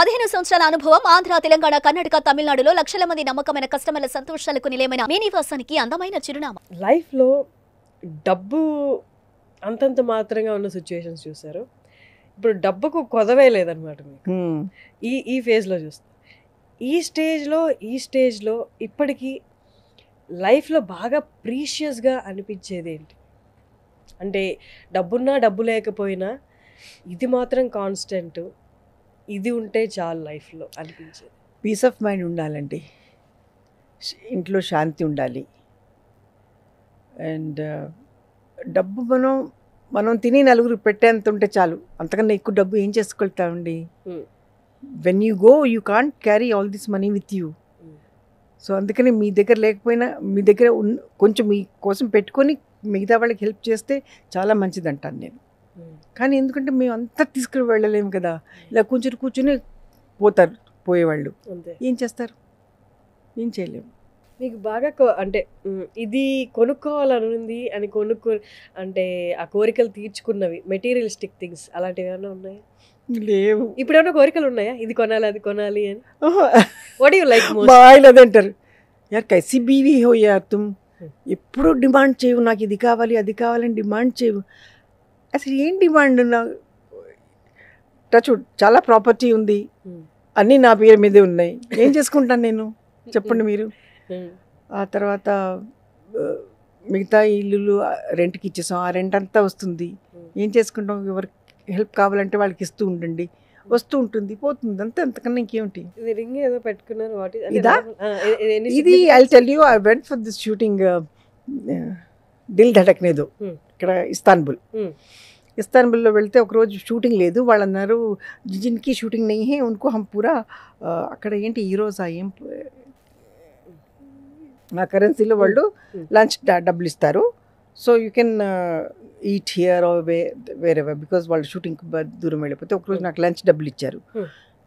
15 సంవత్సరాల అనుభవం ఆంధ్ర, తెలంగాణ, కర్ణాటక, తమిళనాడులో లక్షల మంది నమ్మకమైన కస్టమర్ల సంతోషాలకు నిలయమైన మీ నివాసానికి అందమైన చిరునామా. లైఫ్లో డబ్బు అంతంత మాత్రంగా ఉన్న సిచ్యువేషన్స్ చూసారు. ఇప్పుడు డబ్బుకు కొదవే లేదనమాట మీకు ఈ ఫేజ్లో చూస్తే. ఈ స్టేజ్లో ఇప్పటికీ లైఫ్లో బాగా ప్రీషియస్గా అనిపించేది ఏంటి? అంటే డబ్బున్నా డబ్బు లేకపోయినా ఇది మాత్రం కాన్స్టెంట్, ఇది ఉంటే చాలు లైఫ్లో అనిపించేది. పీస్ ఆఫ్ మైండ్ ఉండాలండి, ఇంట్లో శాంతి ఉండాలి. అండ్ డబ్బు మనం తిని నలుగురు పెట్టేంత ఉంటే చాలు. అంతకన్నా ఎక్కువ డబ్బు ఏం చేసుకెళ్తామండి? When you go you can't carry all this money with you. So అందుకని మీ దగ్గర లేకపోయినా మీ దగ్గర కొంచెం మీ కోసం పెట్టుకొని మిగతా వాళ్ళకి హెల్ప్ చేస్తే చాలా మంచిది అంటాను నేను. కానీ ఎందుకంటే మేము అంతా తీసుకుని వెళ్ళలేము కదా, ఇలా కొంచెం కూర్చొని పోయేవాళ్ళు ఏం చేస్తారు? ఏం చేయలేము. మీకు బాగా అంటే ఇది కొనుక్కోవాలనుంది అని అంటే ఆ కోరికలు తీర్చుకున్నవి మెటీరియలిస్టిక్ థింగ్స్ అలాంటివి ఏమైనా ఉన్నాయా? లేవు. ఇప్పుడు ఏమైనా కోరికలు ఉన్నాయా? ఇది కొనాలి అది కొనాలి అని? What you like most? బాగా అదంటారు, యార్ కైసీ బీవీ హో యార్ తుమ్, ఎప్పుడు డిమాండ్ చేయవు, నాకు ఇది కావాలి అది కావాలని డిమాండ్ చేయవు. అసలు ఏం డిమాండ్? టచ్ చాలా ప్రాపర్టీ ఉంది, అన్నీ నా పేరు మీదే ఉన్నాయి, ఏం చేసుకుంటాను నేను చెప్పండి మీరు? ఆ తర్వాత మిగతా ఇల్లులు రెంట్కి ఇచ్చేసాం, ఆ రెంట్ అంతా వస్తుంది, ఏం చేసుకుంటాం? ఎవరికి హెల్ప్ కావాలంటే వాళ్ళకి ఇస్తూ ఉండండి, వస్తూ ఉంటుంది పోతుంది అంతే, అంతకన్నా ఇంకేమిటి? ఇది రింగ్ ఏదో పెట్టుకున్నారు, ఇదా? ఇది I tell you, I went for this shooting Dil Dhadakne Do ఇక్కడ ఇస్తాన్బుల్లో వెళ్తే ఒకరోజు షూటింగ్ లేదు, వాళ్ళు అన్నారు జిన్కి షూటింగ్ నెయ్యి హే ఉనుకో హమ్ పూరా అక్కడ ఏంటి ఈరోజు ఏం నా కరెన్సీలో వాళ్ళు లంచ్ డబ్బులు ఇస్తారు, so you can eat here wherever, because వాళ్ళు షూటింగ్కి దూరం వెళ్ళిపోతే ఒకరోజు నాకు లంచ్ డబ్బులు ఇచ్చారు.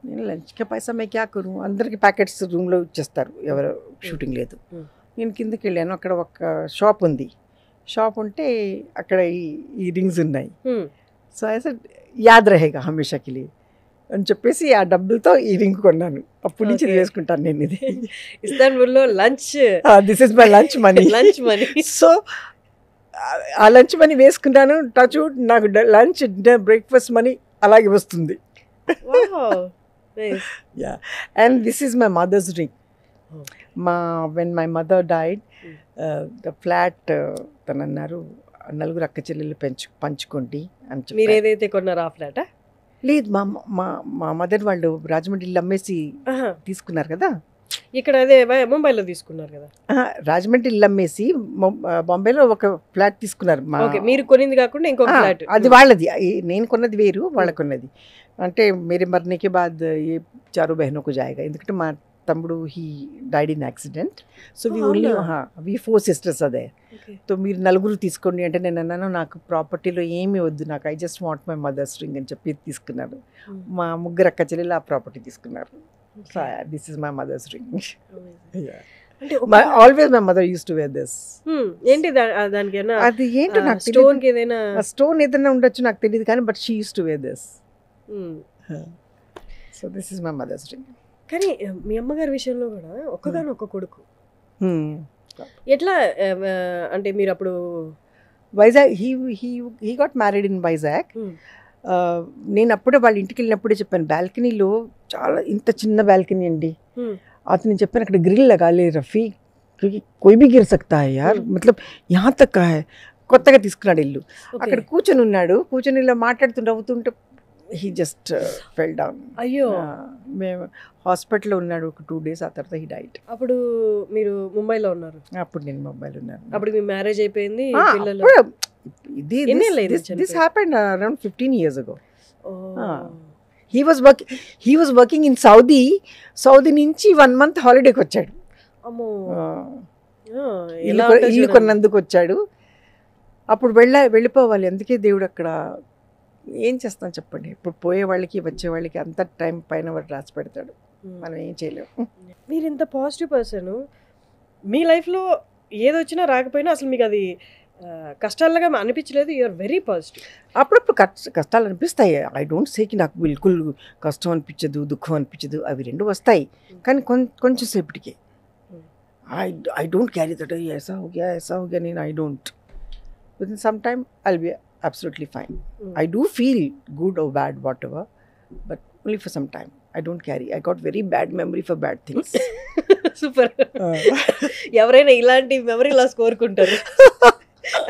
నేను లంచ్కి పైసా మే క్యా కరు, అందరికి ప్యాకెట్స్ రూమ్లో ఇచ్చేస్తారు ఎవరు షూటింగ్ లేదు. నేను కిందకి వెళ్ళాను, అక్కడ ఒక షాప్ ఉంది, షాప్ ఉంటే అక్కడ ఈ రింగ్స్ ఉన్నాయి. సో ఐ సెడ్ యాద్ రహేగా హమేషాకి లియే అని చెప్పేసి ఆ డబ్బులతో ఈ రింగ్ కొన్నాను. అప్పటి నుంచి వేసుకుంటాను నేను ఇది. ఇస్తాన్బుల్లో lunch, this is my lunch money. So ఆ లంచ్ మనీ వేసుకుంటాను, టచ్ నాకు లంచ్ బ్రేక్ఫాస్ట్ మనీ అలాగే వస్తుంది. And this is my mother's ring. When my mother died the flat తను అన్నారు నలుగురు అక్క చెల్లెళ్ళు పంచుకోండి అని చెప్పి. మీరు ఏదైతే కొన్నారో ఆ ఫ్లాటా? లేదు, మా మదర్ వాళ్ళు రాజమండ్రిలో అమ్మేసి తీసుకున్నారు కదా. ఇక్కడ అదే ముంబైలో తీసుకున్నారు కదా. రాజమండ్రిలో అమ్మేసి బాంబేలో ఒక ఫ్లాట్ తీసుకున్నారు. మీరు కొనింది కాకుండా ఇంకో ఫ్లాట్, అది వాళ్ళది, నేను కొన్నది వేరు, వాళ్ళ కొన్నది. అంటే మేరే మరణేకే బాద్ ఏ చారో బహనోకు జాయేగా, ఎందుకంటే మా తమ్ముడు he died in accident, so we 4 sisters అదే. సో మీరు నలుగురు తీసుకోండి అంటే నేను అన్నాను నాకు ప్రాపర్టీలో ఏమీ వద్దు, నాకు I just want my mother's ring అని చెప్పి తీసుకున్నారు. మా ముగ్గురు అక్క చెల్లెలు ఆ ప్రాపర్టీ తీసుకున్నారు. So this is my mother's ring. Always my mother used to wear this. ఏంటి దానికి? అది ఏంటో నాకు స్టోన్ ఏదైనా ఉండొచ్చు, నాకు తెలియదు, కానీ but she used to wear this. So this is my mother's ring. కానీ మీ అమ్మగారి విషయంలో కూడా ఒక్కగానొక్క కొడుకు, ఎట్లా అంటే మీరు అప్పుడు Vizag he got married in Vizag. నేను అప్పుడే వాళ్ళ ఇంటికి వెళ్ళినప్పుడే చెప్పాను, బాల్కనీలో చాలా ఇంత చిన్న బాల్కనీ అండి, అతను చెప్పాను అక్కడ గ్రిల్ లగాలే రఫీ క్యూకి కోయి భీ గిర్ సక్తా హై యార్, మతలబ్ యహా తక్ కా హై. కొత్తగా తీసుకున్నాడు ఇల్లు, అక్కడ కూర్చొని ఉన్నాడు, కూర్చొని ఇలా మాట్లాడుతూ నవ్వుతుంటే హీ జస్ట్ ఫెల్ డౌన్. అయ్యో, మేము హాస్పిటల్లో ఉన్నాడు ఒక 2 days, ఆ తర్వాత హీ డైడ్. అప్పుడు మీరు ముంబైలో ఉన్నారు? అప్పుడు నేను ముంబైలో ఉన్నాను. అప్పుడు మీ మ్యారేజ్ అయిపోయింది, పిల్లలు? This happened around 15 years ago. He was working in Saudi నుంచి 1 month హాలిడేకి వచ్చాడు. ఇల్లు కొన్నందుకు వచ్చాడు. అప్పుడు వెళ్ళిపోవాలి, అందుకే దేవుడు అక్కడ ఏం చేస్తాం చెప్పండి. ఇప్పుడు పోయే వాళ్ళకి వచ్చే వాళ్ళకి అంత టైం పైన వాడు రాసి పెడతాడు, మనం ఏం చేయలేము. మీరు ఇంత పాజిటివ్ పర్సన్, మీ లైఫ్లో ఏదొచ్చినా రాకపోయినా అసలు మీకు అది కష్టాలుగా అనిపించలేదు, యూఆర్ వెరీ పాజిటివ్. అప్పుడప్పుడు కష్టాలు అనిపిస్తాయి. ఐ డోంట్ సేకి నాకు బిల్కుల్ కష్టం అనిపించదు, దుఃఖం అనిపించదు, అవి రెండు వస్తాయి. కానీ కొంచెం సేపటికి ఐ డోంట్ క్యారీ దట్ ऐसा हो गया నేను I don't. With in some time I will be absolutely fine. I do feel good or bad whatever, but only for some time. I don't carry. I got very bad memory for bad things. Super. ఎవరైనా ఇలాంటి memory loss కోరుకుంటారు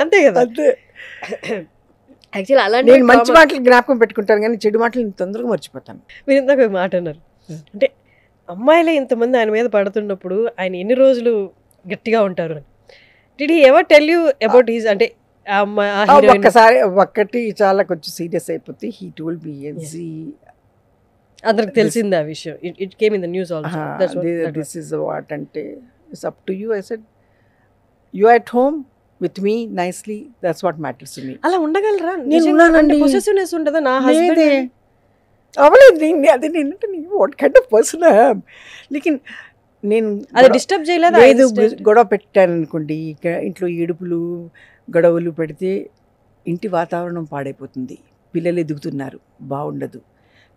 అంతే కదా. అంతే. Actually అలాంటి నేను మంచి మాటలు జ్ఞాపకం పెట్టుకుంటాను కానీ చెడు మాటలు నేను తొందరగా మర్చిపోతాను. మీరు ఇందాక ఒక మాట అన్నారు, అంటే అమ్మాయిలే ఇంతమంది ఆయన మీద పడుతున్నప్పుడు ఆయన ఎన్ని రోజులు గట్టిగా ఉంటారు అని. Did he ever tell you about his, అంటే ఒక్కసారి ఒక్కటి చాలా కొంచెం సీరియస్ అయిపోతే హీ టోల్డ్ మీ అందరికి తెలిసింది ఆ విషయం, it came in the news also. This is what అంటే it's up to you. I said you are at home with me nicely, that's what matters to me. అలా ఉండగలరా? నేను ఉన్నానండి. పొసెసివ్నెస్ ఉండదా? నా హస్బెండ్ అవలేదు. అదే నేను what kind of person I am. లేకిన్ నేను అది డిస్టర్బ్ చేయలేదు. లేదు, గొడవ పెట్టాను అనుకోండి, ఇంట్లో ఏడుపులు గొడవలు పెడితే ఇంటి వాతావరణం పాడైపోతుంది, పిల్లలు ఎదుగుతున్నారు, బాగుండదు.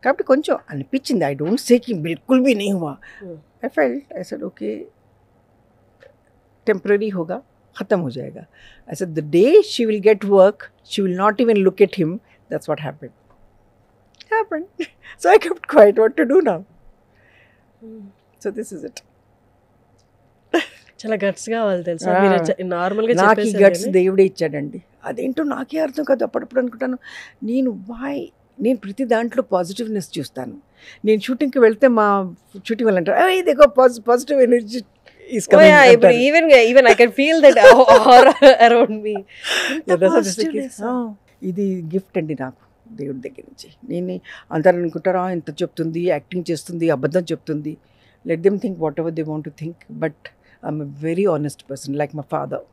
కాబట్టి కొంచెం అనిపించింది. ఐ డోంట్ సే కి బిల్కుల్ भी नहीं हुआ. I felt, I said okay, temporary होगा, खत्म हो जाएगा. I said the day she will get work, she will not even look at him. That's what happened. So I kept quiet. What to do now? So this is it. చాలా guts కావాలి తెలుసా. నార్మల్గా నాకు ఈ guts దేవుడే ఇచ్చాడండి. అదేంటో నాకే అర్థం కాదు. అప్పుడప్పుడు అనుకుంటాను నేను ప్రతి దాంట్లో పాజిటివ్నెస్ చూస్తాను. నేను షూటింగ్కి వెళ్తే మా షూటింగ్ వాళ్ళు అంటారు ఇదిగో positive energy even I can feel that around me. ఇది గిఫ్ట్ అండి నాకు దేవుడి దగ్గర నుంచి. నేను అందరూ అనుకుంటారా ఎంత చెప్తుంది, యాక్టింగ్ చేస్తుంది, అబద్ధం చెప్తుంది. Let them think what ever they want to think, but I'm a very honest person like my father.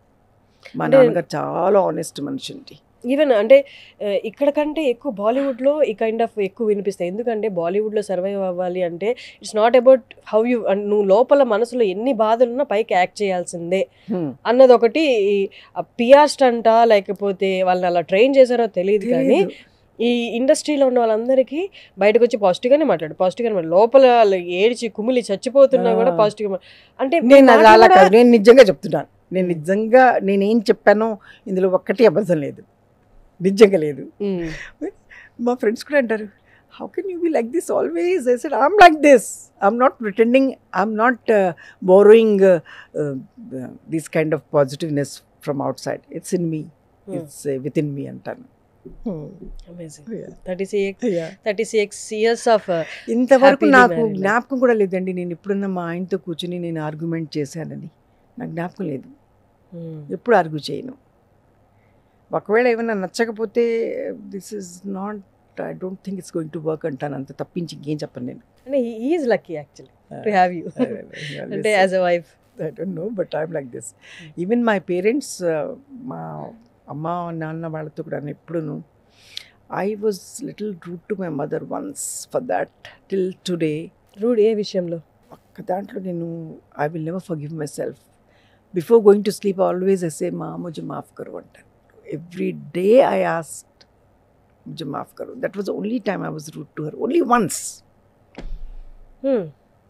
మా నాన్నగారు చాలా ఆనెస్ట్ మనిషి అండి. ఈవెన్ అంటే ఇక్కడ కంటే ఎక్కువ బాలీవుడ్లో ఈ కైండ్ ఆఫ్ ఎక్కువ వినిపిస్తాయి. ఎందుకంటే బాలీవుడ్లో సర్వైవ్ అవ్వాలి అంటే it's not about how you, నువ్వు లోపల మనసులో ఎన్ని బాధలున్నా పైకి యాక్ట్ చేయాల్సిందే అన్నది ఒకటి. పిఆర్ స్టంట లేకపోతే వాళ్ళని అలా ట్రైన్ చేశారో తెలియదు, కానీ ఈ ఇండస్ట్రీలో ఉన్న వాళ్ళందరికీ బయటకు వచ్చి పాజిటివ్గానే మాట్లాడు, లోపల ఏడ్చి కుమిలి చచ్చిపోతున్నా కూడా పాజిటివ్గా. అంటే నేను నిజంగా చెప్తున్నాను, నేనేం చెప్పానో ఇందులో ఒక్కటి అబద్ధం లేదు, నిజంగా లేదు. మా ఫ్రెండ్స్ కూడా అంటారు how can you be like this always? I said I'm like this, I'm not pretending, I'm not borrowing this kind of positiveness from outside. It's in me, it's within me అంటాను. Amazing. 36 years of ఇంతవరకు నాకు జ్ఞాపకం కూడా లేదండి నేను ఎప్పుడన్నా మా ఆయనతో కూర్చుని నేను ఆర్గ్యుమెంట్ చేశానని నాకు జ్ఞాపకం లేదు. ఎప్పుడు ఆర్గ్యూ చేయను. ఒకవేళ ఏమైనా నచ్చకపోతే this is not, I don't think it's going to work అంటాను, అంత తప్పించి ఇంకేం చెప్పను నేను. అంటే he is lucky actually to have you అంటే as a wife. I don't know, but I'm like this. Even my parents, మా అమ్మ నాన్న వాళ్ళతో కూడా ఎప్పుడూ I was little rude to my mother once for that till today. Rude ఏ విషయంలో? ఒక్క దాంట్లో నేను I will never forgive myself. Before going to sleep always I say మా ముझे माफ करो అంటాను. ఎవ్రీ డే ఐ ఆస్క్డ్ मुझे माफ करो. That was only time I was rude to her, only once.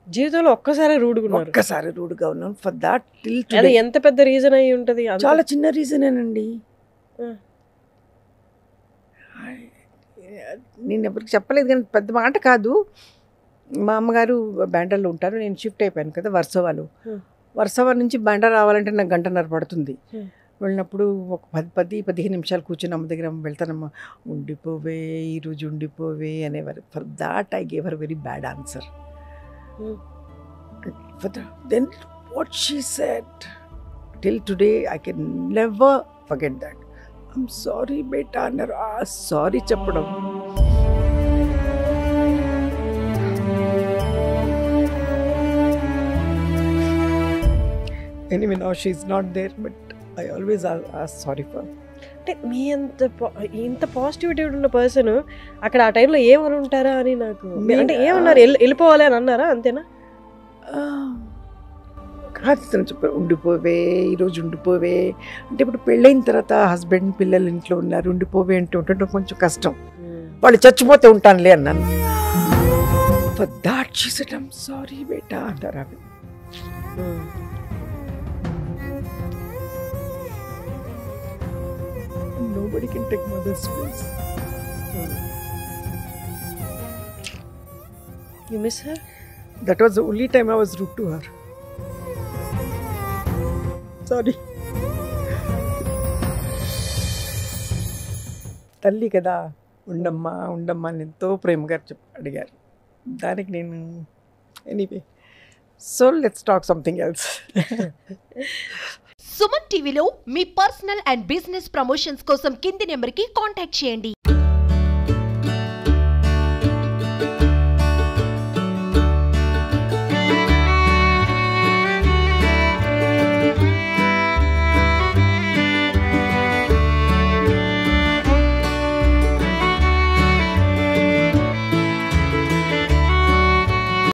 జీవితంలో ఒక్కసారి రూడ్గా ఉన్నాను ఫర్ దాట్ టిల్ టుడే. అది ఎంత పెద్ద రీజన్ అయి ఉంటుంది? చాలా చిన్న రీజనేనండి. నేను ఎవరికి చెప్పలేదు కానీ పెద్ద మాట కాదు. మా అమ్మగారు బ్యాండర్లో ఉంటారు, నేను షిఫ్ట్ అయిపోయాను కదా వర్సవా నుంచి బ్యాండర్ రావాలంటే నాకు గంటన్నర పడుతుంది. వెళ్ళినప్పుడు ఒక 10-15 నిమిషాలు కూర్చొని అమ్మ దగ్గర వెళ్తానమ్మా ఉండిపోవే ఈరోజు ఉండిపోవే అనేవారు. For that I gave her very bad answer. Then what she said till today I can never forget that. I'm sorry beta అన్నారు. సారీ చెప్పడం anyway now she's not there but I always ask sorry for. అంటే మీ ఇంత positivity ఉన్న person అక్కడ ఆ టైంలో ఏమని ఉంటారా అని నాకు. అంటే ఏమన్నారు? వెళ్ళిపోవాలి అని అన్నారా? అంతేనా? తను చెప్పారు ఉండిపోవే ఈరోజు ఉండిపోవే అంటే ఇప్పుడు పెళ్ళైన తర్వాత హస్బెండ్ పిల్లలు ఇంట్లో ఉన్నారు ఉండిపోవే అంటే ఉంటుంటే కొంచెం కష్టం వాళ్ళు చచ్చిపోతే ఉంటానులే అన్నాను for that she said I'm sorry బేటా అంటారు ఆమె nobody can take mother's place. You miss her? That was the only time I was rude to her. Sorry. తల్లి కదా ఉండమ్మా ఉండమ్మా అని ఎంతో ప్రేమగా అడిగారు దానికి నేను anyway so let's talk something else Suman టీవీలో మీ పర్సనల్ అండ్ బిజినెస్ ప్రమోషన్స్ కోసం కింది నెంబర్కి కాంటాక్ట్ చేయండి.